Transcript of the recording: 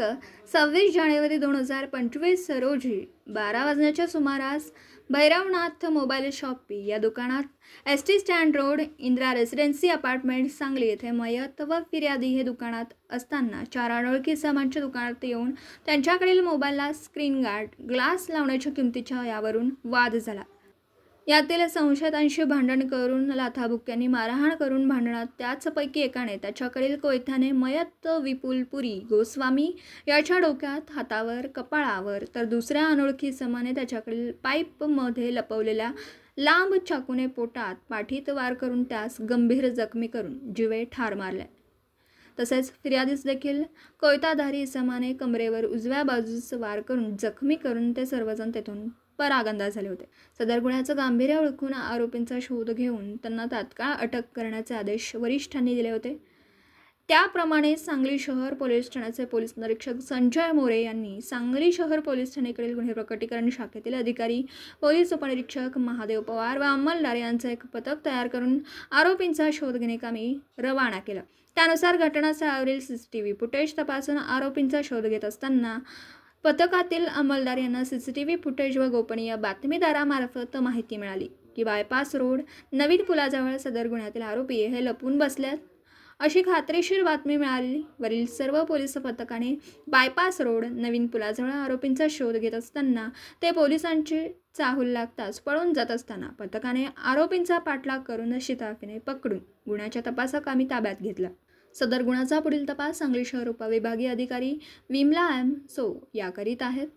26 जानेवारी 2025 रोजी 12 वाजण्याच्या सुमारास भैरवनाथ मोबाईल शॉपी या दुकानात S T stand road Indira residency apartment Sangli येथे मयत व फिर्यादी हे दुकानात असताना 4 अनोळखी इसमांच्या दुकानात येऊन त्यांच्याकडील मोबाईलला स्क्रीन गार्ड ग्लास लावण्याच्या किमतीच्या यावरून वाद झाला। यातील संशयितांशी भांडण करून लाथाबुक्क्यांनी मारहाण करून भांडणात त्याचपैकी एकाने त्याच्याकडील कोयत्याने मयत विपुल पुरी गोस्वामी याच्या डोक्यात, हातावर, कपाळावर तर दुसऱ्या अनोळखी इसमाने त्याच्याकडील पाईपमध्ये लपवलेल्या लांब चाकूने पोटात, पाठीत वार करून त्यास गंभीर जखमी करून जीवे ठार मारले। तसेच फिर्यादीस देखील कोयताधारी इसमाने कमरेवर उजव्या बाजूस वार करून जखमी करून ते सर्वजण तेथून परागंदा झाले होते। सदर गुन्ह्याचं गांभीर्य ओळखून आरोपींचा शोध घेऊन त्यांना तात्काळ अटक करण्याचे आदेश वरिष्ठांनी दिले होते। त्याप्रमाणे सांगली शहर पोलीस ठाण्याचे पोलीस निरीक्षक संजय मोरे यांनी सांगली शहर पोलीस ठाण्याकडील गुन्हे प्रकटीकरण शाखेतील अधिकारी, पोलीस उपनिरीक्षक महादेव पवार व अंमलदार यांचं एक पथक तयार करून आरोपींचा शोध घेण्याकामी रवाना केलं। त्यानुसार घटनास्थळावरील CCTV फुटेज तपासून आरोपींचा शोध घेत असताना पथकातील अंमलदार यांना CCTV फुटेज व गोपनीय बातमीदारामार्फत माहिती मिळाली की बायपास रोड नवीन पुलाजवळ सदर गुन्ह्यातील आरोपी हे लपून बसल्यात अशी खात्रीशीर बातमी मिळाली। वरील सर्व पोलीस पथकाने बायपास रोड नवीन पुलाजवळ आरोपींचा शोध घेत असताना ते पोलिसांची चाहूल लागताच पळून जात असताना पथकाने आरोपींचा पाठलाग करून शिताफीने पकडून गुन्ह्याच्या तपासाकामी ताब्यात घेतला। सदर गुन्ह्याचा पुढील तपास सांगली शहर उपविभागीय अधिकारी विमला M. सो या करीत आहेत।